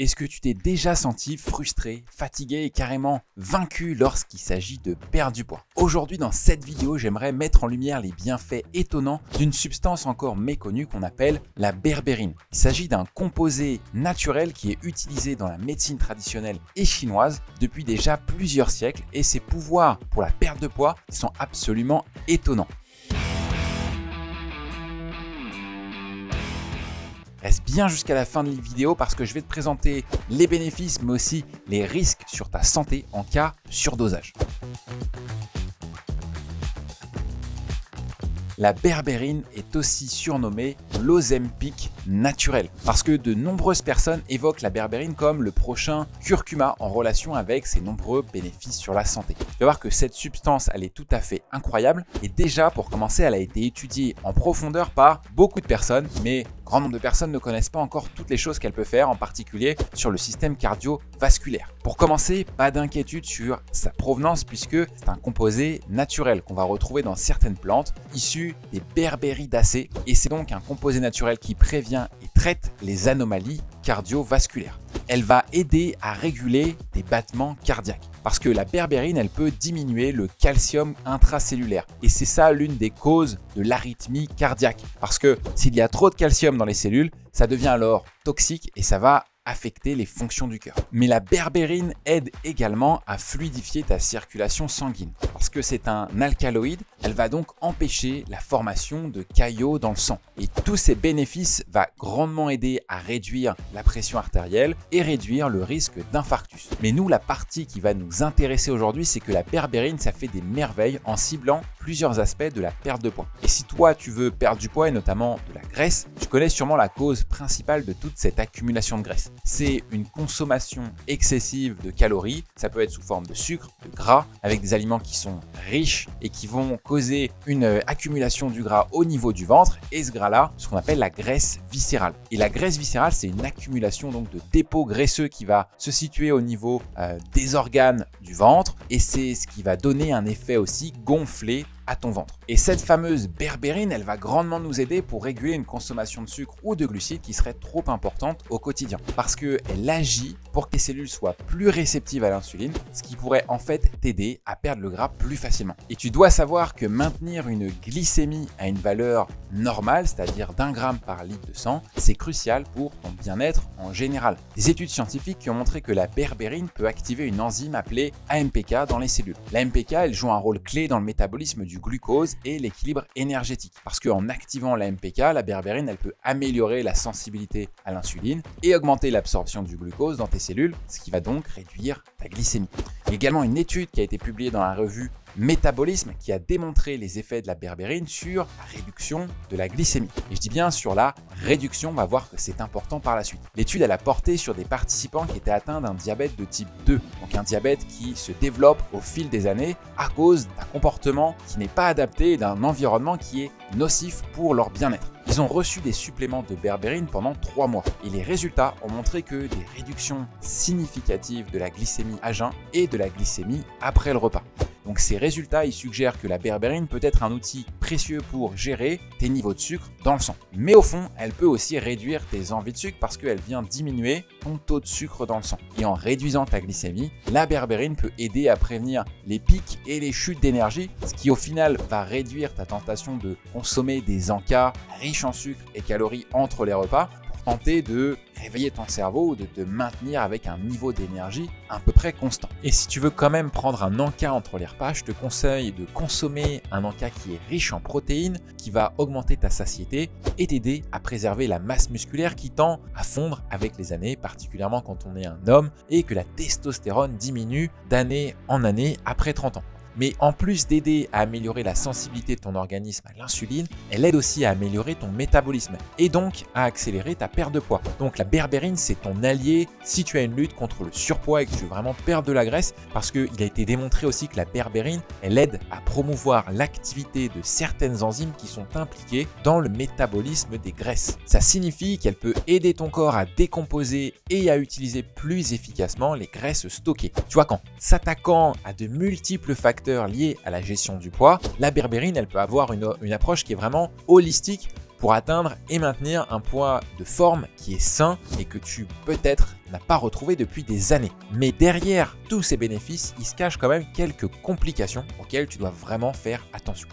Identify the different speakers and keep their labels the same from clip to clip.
Speaker 1: Est-ce que tu t'es déjà senti frustré, fatigué et carrément vaincu lorsqu'il s'agit de perdre du poids? Aujourd'hui, dans cette vidéo, j'aimerais mettre en lumière les bienfaits étonnants d'une substance encore méconnue qu'on appelle la berbérine. Il s'agit d'un composé naturel qui est utilisé dans la médecine traditionnelle et chinoise depuis déjà plusieurs siècles et ses pouvoirs pour la perte de poids sont absolument étonnants. Reste bien jusqu'à la fin de la vidéo parce que je vais te présenter les bénéfices mais aussi les risques sur ta santé en cas de surdosage. La berbérine est aussi surnommée l'Ozempic naturel parce que de nombreuses personnes évoquent la berbérine comme le prochain curcuma en relation avec ses nombreux bénéfices sur la santé. Tu vas voir que cette substance, elle est tout à fait incroyable et déjà pour commencer, elle a été étudiée en profondeur par beaucoup de personnes, mais grand nombre de personnes ne connaissent pas encore toutes les choses qu'elle peut faire, en particulier sur le système cardiovasculaire. Pour commencer, pas d'inquiétude sur sa provenance puisque c'est un composé naturel qu'on va retrouver dans certaines plantes issues des berbéridacées et c'est donc un composé naturel qui prévient et traite les anomalies cardiovasculaires. Elle va aider à réguler des battements cardiaques parce que la berbérine, elle peut diminuer le calcium intracellulaire et c'est ça l'une des causes de l'arythmie cardiaque parce que s'il y a trop de calcium dans les cellules, ça devient alors toxique et ça va affecter les fonctions du cœur. Mais la berbérine aide également à fluidifier ta circulation sanguine. Parce que c'est un alcaloïde, elle va donc empêcher la formation de caillots dans le sang. Et tous ces bénéfices vont grandement aider à réduire la pression artérielle et réduire le risque d'infarctus. Mais nous, la partie qui va nous intéresser aujourd'hui, c'est que la berbérine, ça fait des merveilles en ciblant plusieurs aspects de la perte de poids. Et si toi, tu veux perdre du poids et notamment de la graisse, tu connais sûrement la cause principale de toute cette accumulation de graisse. C'est une consommation excessive de calories, ça peut être sous forme de sucre, de gras, avec des aliments qui sont riches et qui vont causer une accumulation du gras au niveau du ventre et ce gras-là, ce qu'on appelle la graisse viscérale. Et la graisse viscérale, c'est une accumulation donc de dépôts graisseux qui va se situer au niveau des organes du ventre et c'est ce qui va donner un effet aussi gonflé à ton ventre. Et cette fameuse berbérine, elle va grandement nous aider pour réguler une consommation de sucre ou de glucides qui serait trop importante au quotidien. Parce qu'elle agit pour que les cellules soient plus réceptives à l'insuline, ce qui pourrait en fait t'aider à perdre le gras plus facilement. Et tu dois savoir que maintenir une glycémie à une valeur normale, c'est-à-dire d'1 gramme par litre de sang, c'est crucial pour ton bien-être en général. Des études scientifiques qui ont montré que la berbérine peut activer une enzyme appelée AMPK dans les cellules. L'AMPK, elle joue un rôle clé dans le métabolisme du glucose et l'équilibre énergétique. Parce qu'en activant la MPK, la berbérine, elle peut améliorer la sensibilité à l'insuline et augmenter l'absorption du glucose dans tes cellules, ce qui va donc réduire ta glycémie. Il y a également une étude qui a été publiée dans la revue Métabolisme qui a démontré les effets de la berbérine sur la réduction de la glycémie. Et je dis bien sur la réduction, on va voir que c'est important par la suite. L'étude, elle a porté sur des participants qui étaient atteints d'un diabète de type 2, donc un diabète qui se développe au fil des années à cause d'un comportement qui n'est pas adapté et d'un environnement qui est nocif pour leur bien-être. Ils ont reçu des suppléments de berbérine pendant 3 mois et les résultats ont montré que des réductions significatives de la glycémie à jeun et de la glycémie après le repas. Donc ces résultats, ils suggèrent que la berbérine peut être un outil précieux pour gérer tes niveaux de sucre dans le sang. Mais au fond, elle peut aussi réduire tes envies de sucre parce qu'elle vient diminuer ton taux de sucre dans le sang. Et en réduisant ta glycémie, la berbérine peut aider à prévenir les pics et les chutes d'énergie, ce qui au final va réduire ta tentation de consommer des encas riches en sucre et calories entre les repas, tenter de réveiller ton cerveau ou de te maintenir avec un niveau d'énergie à peu près constant. Et si tu veux quand même prendre un encas entre les repas, je te conseille de consommer un encas qui est riche en protéines, qui va augmenter ta satiété et t'aider à préserver la masse musculaire qui tend à fondre avec les années, particulièrement quand on est un homme et que la testostérone diminue d'année en année après 30 ans. Mais en plus d'aider à améliorer la sensibilité de ton organisme à l'insuline, elle aide aussi à améliorer ton métabolisme et donc à accélérer ta perte de poids. Donc la berbérine, c'est ton allié si tu as une lutte contre le surpoids et que tu veux vraiment perdre de la graisse, parce qu'il a été démontré aussi que la berbérine, elle aide à promouvoir l'activité de certaines enzymes qui sont impliquées dans le métabolisme des graisses. Ça signifie qu'elle peut aider ton corps à décomposer et à utiliser plus efficacement les graisses stockées. Tu vois, qu'en s'attaquant à de multiples facteurs liés à la gestion du poids, la berbérine, elle peut avoir une approche qui est vraiment holistique pour atteindre et maintenir un poids de forme qui est sain et que tu peut-être n'as pas retrouvé depuis des années. Mais derrière tous ces bénéfices, il se cache quand même quelques complications auxquelles tu dois vraiment faire attention.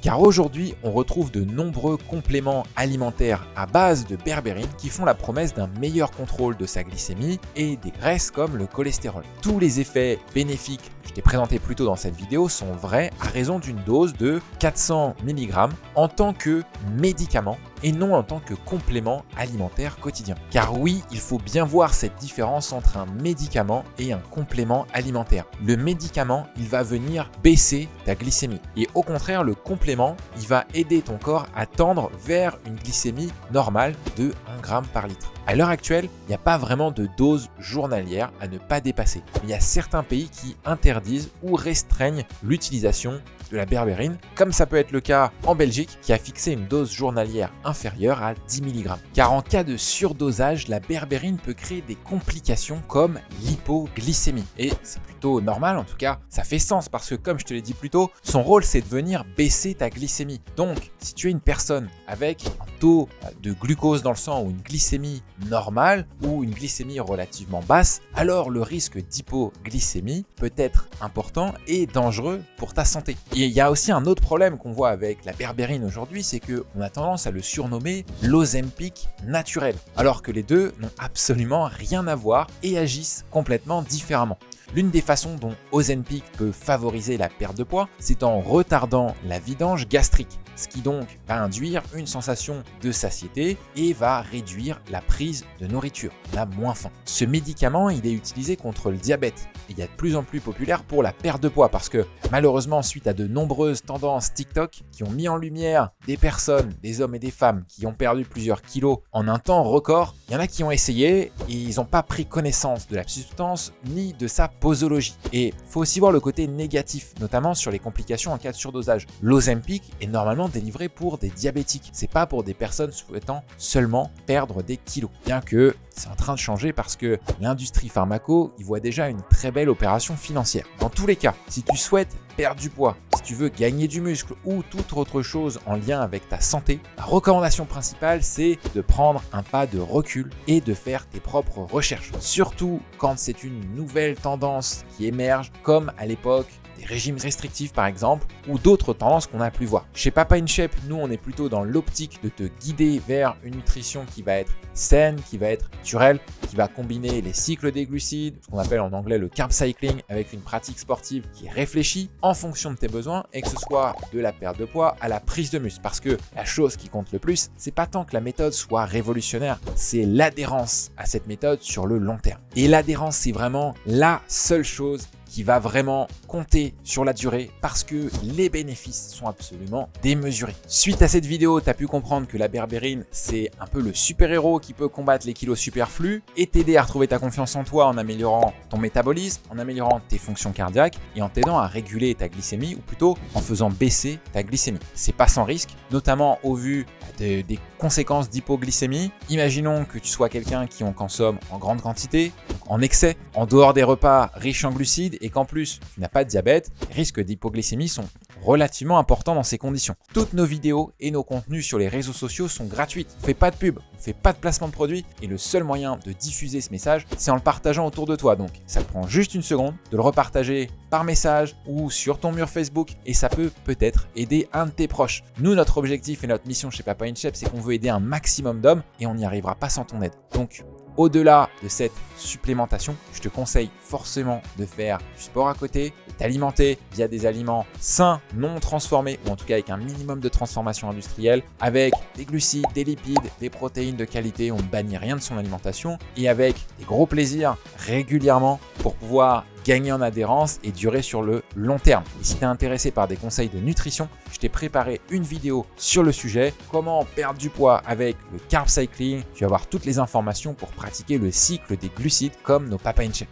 Speaker 1: Car aujourd'hui, on retrouve de nombreux compléments alimentaires à base de berbérine qui font la promesse d'un meilleur contrôle de sa glycémie et des graisses comme le cholestérol. Tous les effets bénéfiques que je t'ai présentés plus tôt dans cette vidéo sont vrais à raison d'une dose de 400 mg en tant que médicament et non en tant que complément alimentaire quotidien. Car oui, il faut bien voir cette différence entre un médicament et un complément alimentaire. Le médicament, il va venir baisser ta glycémie et au contraire, le complément, il va aider ton corps à tendre vers une glycémie normale de 1 g par litre. À l'heure actuelle, il n'y a pas vraiment de dose journalière à ne pas dépasser. Il y a certains pays qui interdisent ou restreignent l'utilisation de la berbérine, comme ça peut être le cas en Belgique qui a fixé une dose journalière inférieure à 10 mg. Car en cas de surdosage, la berbérine peut créer des complications comme l'hypoglycémie. Et c'est plutôt normal, en tout cas ça fait sens parce que comme je te l'ai dit plus tôt, son rôle c'est de venir baisser ta glycémie. Donc si tu es une personne avec un taux de glucose dans le sang ou une glycémie normale ou une glycémie relativement basse, alors le risque d'hypoglycémie peut être important et dangereux pour ta santé. Et il y a aussi un autre problème qu'on voit avec la berbérine aujourd'hui, c'est qu'on a tendance à le surnommer l'Ozempic naturel, alors que les deux n'ont absolument rien à voir et agissent complètement différemment. L'une des façons dont Ozempic peut favoriser la perte de poids, c'est en retardant la vidange gastrique, ce qui donc va induire une sensation de satiété et va réduire la prise de nourriture. On a moins faim. Ce médicament, il est utilisé contre le diabète. Il est de plus en plus populaire pour la perte de poids parce que malheureusement, suite à de nombreuses tendances TikTok qui ont mis en lumière des personnes, des hommes et des femmes qui ont perdu plusieurs kilos en un temps record, il y en a qui ont essayé et ils n'ont pas pris connaissance de la substance ni de sa posologie. Et il faut aussi voir le côté négatif, notamment sur les complications en cas de surdosage. L'Ozempic est normalement délivré pour des diabétiques. C'est pas pour des personnes souhaitant seulement perdre des kilos. Bien que c'est en train de changer parce que l'industrie pharmaco y voit déjà une très belle opération financière. Dans tous les cas, si tu souhaites perdre du poids, si tu veux gagner du muscle ou toute autre chose en lien avec ta santé, la recommandation principale, c'est de prendre un pas de recul et de faire tes propres recherches. Surtout quand c'est une nouvelle tendance qui émerge, comme à l'époque des régimes restrictifs par exemple, ou d'autres tendances qu'on a pu voir. Chez Papa In Shape, nous on est plutôt dans l'optique de te guider vers une nutrition qui va être saine, qui va être naturelle, qui va combiner les cycles des glucides, ce qu'on appelle en anglais le carb cycling, avec une pratique sportive qui est réfléchie en fonction de tes besoins et que ce soit de la perte de poids à la prise de muscle. Parce que la chose qui compte le plus, c'est pas tant que la méthode soit révolutionnaire, c'est l'adhérence à cette méthode sur le long terme. Et l'adhérence, c'est vraiment la seule chose qui va vraiment compter sur la durée parce que les bénéfices sont absolument démesurés. Suite à cette vidéo, tu as pu comprendre que la berbérine, c'est un peu le super-héros qui peut combattre les kilos superflus et t'aider à retrouver ta confiance en toi en améliorant ton métabolisme, en améliorant tes fonctions cardiaques et en t'aidant à réguler ta glycémie ou plutôt en faisant baisser ta glycémie. C'est pas sans risque, notamment au vu des conséquences d'hypoglycémie. Imaginons que tu sois quelqu'un qui en consomme en grande quantité, en excès, en dehors des repas riches en glucides et qu'en plus tu n'as pas de diabète, les risques d'hypoglycémie sont relativement importants dans ces conditions. Toutes nos vidéos et nos contenus sur les réseaux sociaux sont gratuits. On ne fait pas de pub, on ne fait pas de placement de produits et le seul moyen de diffuser ce message, c'est en le partageant autour de toi. Donc ça te prend juste une seconde de le repartager par message ou sur ton mur Facebook et ça peut peut-être aider un de tes proches. Nous, notre objectif et notre mission chez Papa In Shape, c'est qu'on veut aider un maximum d'hommes et on n'y arrivera pas sans ton aide. Donc au-delà de cette supplémentation, je te conseille forcément de faire du sport à côté, de t'alimenter via des aliments sains, non transformés, ou en tout cas avec un minimum de transformation industrielle, avec des glucides, des lipides, des protéines de qualité, on ne bannit rien de son alimentation, et avec des gros plaisirs régulièrement pour pouvoir gagner en adhérence et durer sur le long terme. Et si tu es intéressé par des conseils de nutrition, je t'ai préparé une vidéo sur le sujet, comment perdre du poids avec le carb cycling. Tu vas avoir toutes les informations pour pratiquer le cycle des glucides comme nos Papa In Shape.